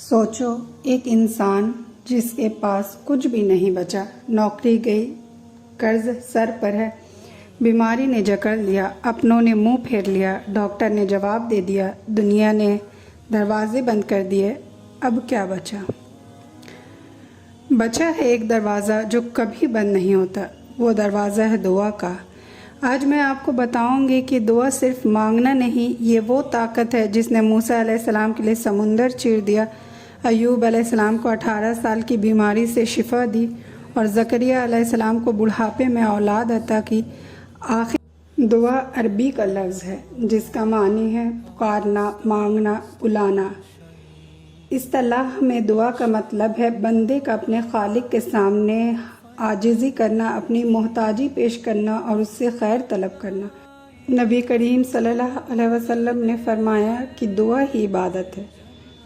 سوچو ایک انسان جس کے پاس کچھ بھی نہیں بچا، نوکری گئی، قرض سر پر ہے، بیماری نے جکڑ لیا، اپنوں نے منہ پھیر لیا، ڈاکٹر نے جواب دے دیا، دنیا نے دروازے بند کر دیے، اب کیا بچا؟ بچا ہے ایک دروازہ جو کبھی بند نہیں ہوتا، وہ دروازہ ہے دعا کا۔ آج میں آپ کو بتاؤں گی کہ دعا صرف مانگنا نہیں، یہ وہ طاقت ہے جس نے موسیٰ علیہ السلام کے لیے سمندر چیر دیا، ایوب علیہ السلام کو 18 سال کی بیماری سے شفا دی، اور زکریہ علیہ السلام کو بڑھاپے میں اولاد عطا کی۔ آخر دعا عربی کا لفظ ہے جس کا معنی ہے پکارنا، مانگنا، بلانا۔ اصطلاح میں دعا کا مطلب ہے بندے کا اپنے خالق کے سامنے عاجزی کرنا، اپنی محتاجی پیش کرنا اور اس سے خیر طلب کرنا۔ نبی کریم صلی اللہ علیہ وسلم نے فرمایا کہ دعا ہی عبادت ہے۔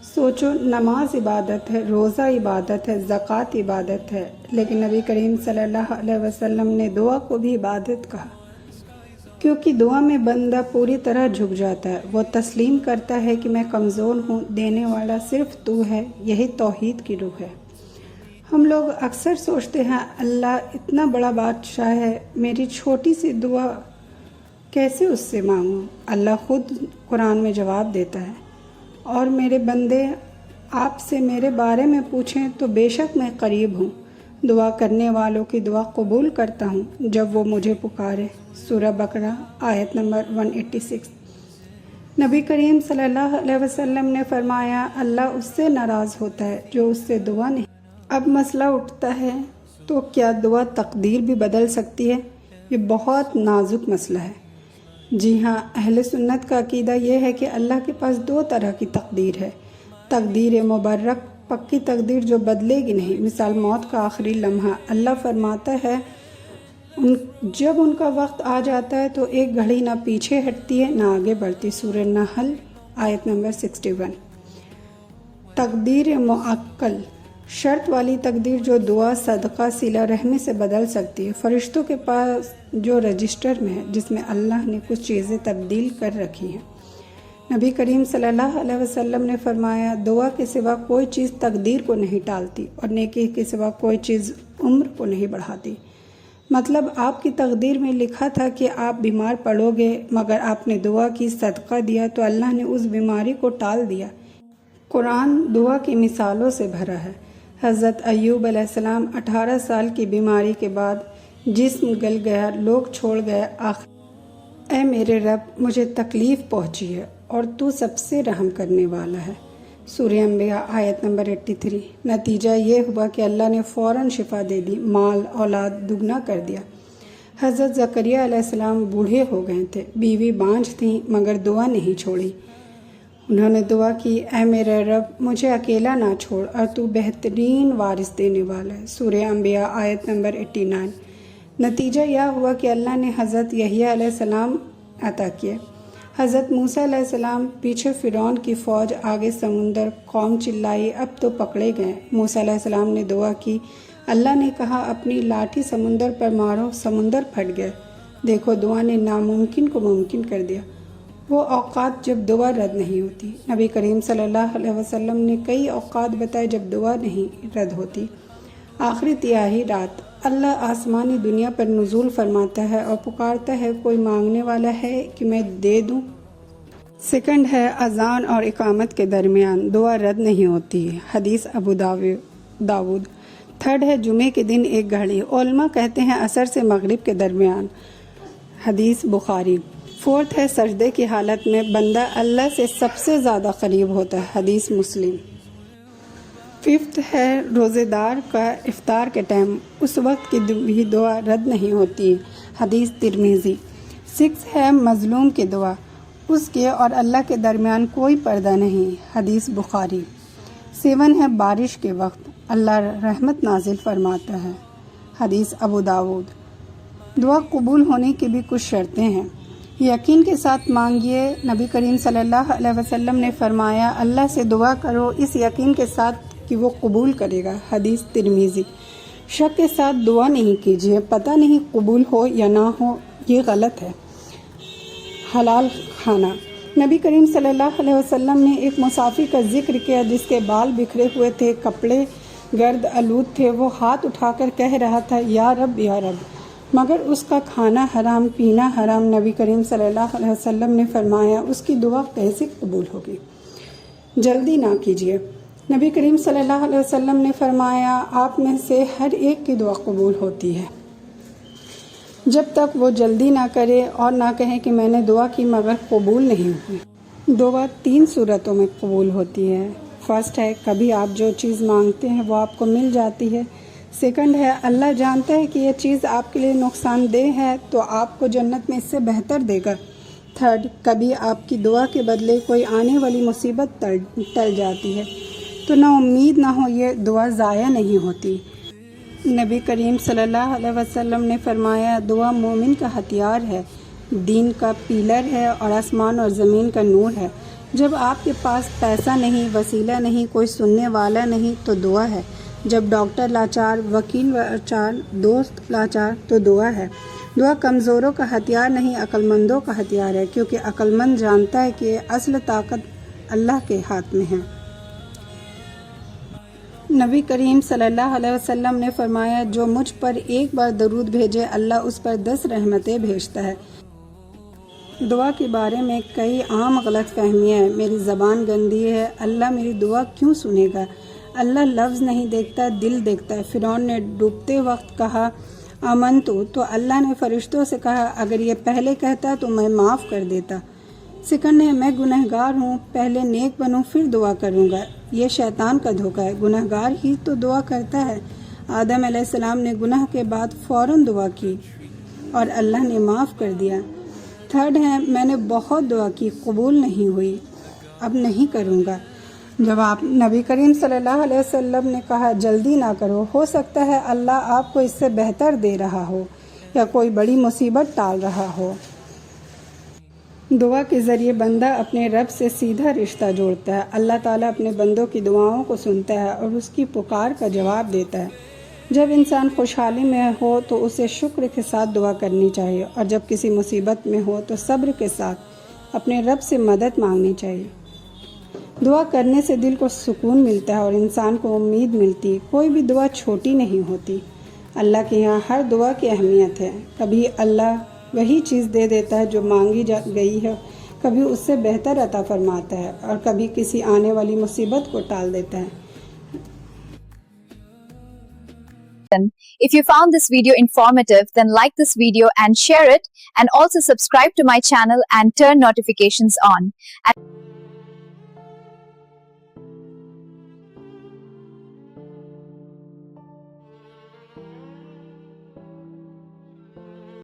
سوچو، نماز عبادت ہے، روزہ عبادت ہے، زکوٰۃ عبادت ہے، لیکن نبی کریم صلی اللہ علیہ وسلم نے دعا کو بھی عبادت کہا، کیونکہ دعا میں بندہ پوری طرح جھک جاتا ہے، وہ تسلیم کرتا ہے کہ میں کمزور ہوں، دینے والا صرف تو ہے۔ یہی توحید کی روح ہے۔ ہم لوگ اکثر سوچتے ہیں اللہ اتنا بڑا بادشاہ ہے، میری چھوٹی سی دعا کیسے اس سے مانگوں؟ اللہ خود قرآن میں جواب دیتا ہے، اور میرے بندے آپ سے میرے بارے میں پوچھیں تو بے شک میں قریب ہوں، دعا کرنے والوں کی دعا قبول کرتا ہوں جب وہ مجھے پکارے۔ سورہ بقرہ آیت نمبر 186۔ نبی کریم صلی اللہ علیہ وسلم نے فرمایا اللہ اس سے ناراض ہوتا ہے جو اس سے دعا نہیں۔ اب مسئلہ اٹھتا ہے تو کیا دعا تقدیر بھی بدل سکتی ہے؟ یہ بہت نازک مسئلہ ہے۔ جی ہاں، اہل سنت کا عقیدہ یہ ہے کہ اللہ کے پاس دو طرح کی تقدیر ہے، تقدیر مبرک، پکی تقدیر جو بدلے گی نہیں، مثال موت کا آخری لمحہ۔ اللہ فرماتا ہے جب ان کا وقت آ جاتا ہے تو ایک گھڑی نہ پیچھے ہٹتی ہے نہ آگے بڑھتی۔ سورہ نحل آیت نمبر 61۔ تقدیر معقل، شرط والی تقدیر جو دعا، صدقہ، صلہ رحمی سے بدل سکتی ہے۔ فرشتوں کے پاس جو رجسٹر میں ہے جس میں اللہ نے کچھ چیزیں تبدیل کر رکھی ہیں۔ نبی کریم صلی اللہ علیہ وسلم نے فرمایا دعا کے سوا کوئی چیز تقدیر کو نہیں ٹالتی، اور نیکی کے سوا کوئی چیز عمر کو نہیں بڑھاتی۔ مطلب آپ کی تقدیر میں لکھا تھا کہ آپ بیمار پڑو گے، مگر آپ نے دعا کی، صدقہ دیا تو اللہ نے اس بیماری کو ٹال دیا۔ قرآن دعا کی مثالوں سے بھرا ہے۔ حضرت ایوب علیہ السلام 18 سال کی بیماری کے بعد جسم گل گیا، لوگ چھوڑ گئے، آخر اے میرے رب مجھے تکلیف پہنچی ہے اور تو سب سے رحم کرنے والا ہے۔ سورہ انبیاء آیت نمبر 83۔ نتیجہ یہ ہوا کہ اللہ نے فوراً شفا دے دی، مال اولاد دگنا کر دیا۔ حضرت زکریہ علیہ السلام بوڑھے ہو گئے تھے، بیوی بانجھ تھیں، مگر دعا نہیں چھوڑی۔ انہوں نے دعا کی اے میرے رب مجھے اکیلا نہ چھوڑ اور تو بہترین وارث دینے والا ہے۔ سورہ انبیاء آیت نمبر 89۔ نتیجہ یہ ہوا کہ اللہ نے حضرت یحییٰ علیہ السلام عطا کیے۔ حضرت موسیٰ علیہ السلام، پیچھے فرعون کی فوج، آگے سمندر، قوم چلائی اب تو پکڑے گئے۔ موسیٰ علیہ السلام نے دعا کی، اللہ نے کہا اپنی لاٹھی سمندر پر مارو، سمندر پھٹ گئے۔ دیکھو دعا نے ناممکن کو ممکن کر دیا۔ وہ اوقات جب دعا رد نہیں ہوتی۔ نبی کریم صلی اللہ علیہ وسلم نے کئی اوقات بتائے جب دعا نہیں رد ہوتی۔ آخری تہائی رات اللہ آسمانی دنیا پر نزول فرماتا ہے اور پکارتا ہے کوئی مانگنے والا ہے کہ میں دے دوں۔ سیکنڈ ہے اذان اور اقامت کے درمیان دعا رد نہیں ہوتی، حدیث ابو داود۔ تھرڈ ہے جمعے کے دن ایک گھڑی، علماء کہتے ہیں عصر سے مغرب کے درمیان، حدیث بخاری۔ فورتھ ہے سجدے کی حالت میں بندہ اللہ سے سب سے زیادہ قریب ہوتا ہے، حدیث مسلم۔ ففتھ ہے روزے دار کا افطار کے ٹائم، اس وقت کی بھی دعا رد نہیں ہوتی، حدیث ترمذی۔ سکس ہے مظلوم کی دعا، اس کے اور اللہ کے درمیان کوئی پردہ نہیں، حدیث بخاری۔ 7 ہے بارش کے وقت اللہ رحمت نازل فرماتا ہے، حدیث ابو داود۔ دعا قبول ہونے کی بھی کچھ شرطیں ہیں۔ یقین کے ساتھ مانگیے، نبی کریم صلی اللہ علیہ وسلم نے فرمایا اللہ سے دعا کرو اس یقین کے ساتھ کہ وہ قبول کرے گا، حدیث ترمذی۔ شک کے ساتھ دعا نہیں کیجیے، پتہ نہیں قبول ہو یا نہ ہو، یہ غلط ہے۔ حلال کھانا، نبی کریم صلی اللہ علیہ وسلم نے ایک مسافر کا ذکر کیا جس کے بال بکھرے ہوئے تھے، کپڑے گرد آلود تھے۔ وہ ہاتھ اٹھا کر کہہ رہا تھا، یا رب یا رب، مگر اس کا کھانا حرام، پینا حرام۔ نبی کریم صلی اللہ علیہ وسلم نے فرمایا، اس کی دعا کیسے قبول ہوگی؟ جلدی نہ کیجیے۔ نبی کریم صلی اللہ علیہ وسلم نے فرمایا، آپ میں سے ہر ایک کی دعا قبول ہوتی ہے جب تک وہ جلدی نہ کرے اور نہ کہے کہ میں نے دعا کی مگر قبول نہیں ہوئی۔ دعا 3 صورتوں میں قبول ہوتی ہے۔ فرسٹ ہے، کبھی آپ جو چیز مانگتے ہیں وہ آپ کو مل جاتی ہے۔ سیکنڈ ہے، اللہ جانتا ہے کہ یہ چیز آپ کے لیے نقصان دہ ہے تو آپ کو جنت میں اس سے بہتر دے گا۔ تھرڈ، کبھی آپ کی دعا کے بدلے کوئی آنے والی مصیبت ٹل جاتی ہے تو نہ امید نہ ہو، یہ دعا ضائع نہیں ہوتی۔ نبی کریم صلی اللہ علیہ وسلم نے فرمایا، دعا مومن کا ہتھیار ہے، دین کا پیلر ہے اور آسمان اور زمین کا نور ہے۔ جب آپ کے پاس پیسہ نہیں، وسیلہ نہیں، کوئی سننے والا نہیں تو دعا ہے۔ جب ڈاکٹر لاچار، وکیل لاچار، دوست لاچار تو دعا ہے۔ دعا کمزوروں کا ہتھیار نہیں، عقل مندوں کا ہتھیار ہے، کیونکہ عقل مند جانتا ہے کہ اصل طاقت اللہ کے ہاتھ میں ہے۔ نبی کریم صلی اللہ علیہ وسلم نے فرمایا، جو مجھ پر ایک بار درود بھیجے اللہ اس پر 10 رحمتیں بھیجتا ہے۔ دعا کے بارے میں کئی عام غلط فہمیاں ہیں۔ میری زبان گندی ہے، اللہ میری دعا کیوں سنے گا؟ اللہ لفظ نہیں دیکھتا، دل دیکھتا ہے۔ فرعون نے ڈوبتے وقت کہا آمنتو، تو اللہ نے فرشتوں سے کہا اگر یہ پہلے کہتا تو میں معاف کر دیتا۔ سیکنڈ ہے، میں گنہگار ہوں، پہلے نیک بنوں پھر دعا کروں گا۔ یہ شیطان کا دھوکہ ہے، گنہگار ہی تو دعا کرتا ہے۔ آدم علیہ السلام نے گناہ کے بعد فوراً دعا کی اور اللہ نے معاف کر دیا۔ تھرڈ ہے، میں نے بہت دعا کی، قبول نہیں ہوئی، اب نہیں کروں گا۔ جواب، نبی کریم صلی اللہ علیہ وسلم نے کہا، جلدی نہ کرو، ہو سکتا ہے اللہ آپ کو اس سے بہتر دے رہا ہو یا کوئی بڑی مصیبت ٹال رہا ہو۔ دعا کے ذریعے بندہ اپنے رب سے سیدھا رشتہ جوڑتا ہے۔ اللہ تعالیٰ اپنے بندوں کی دعاؤں کو سنتا ہے اور اس کی پکار کا جواب دیتا ہے۔ جب انسان خوشحالی میں ہو تو اسے شکر کے ساتھ دعا کرنی چاہیے، اور جب کسی مصیبت میں ہو تو صبر کے ساتھ اپنے رب سے مدد مانگنی چاہیے۔ دعا کرنے سے دل کو سکون ملتا ہے اور انسان کو امید ملتی ہے۔ کوئی بھی دعا چھوٹی نہیں ہوتی۔ اللہ کے یہاں ہر دعا کی اہمیت ہے۔ کبھی اللہ وہی چیز دے دیتا ہے جو مانگی گئی ہے، کبھی اس سے بہتر عطا فرماتا ہے، اور کبھی کسی آنے والی مصیبت کو ٹال دیتا ہے۔ If you found this video informative, then like this video and share it, and also subscribe to my channel and turn notifications on.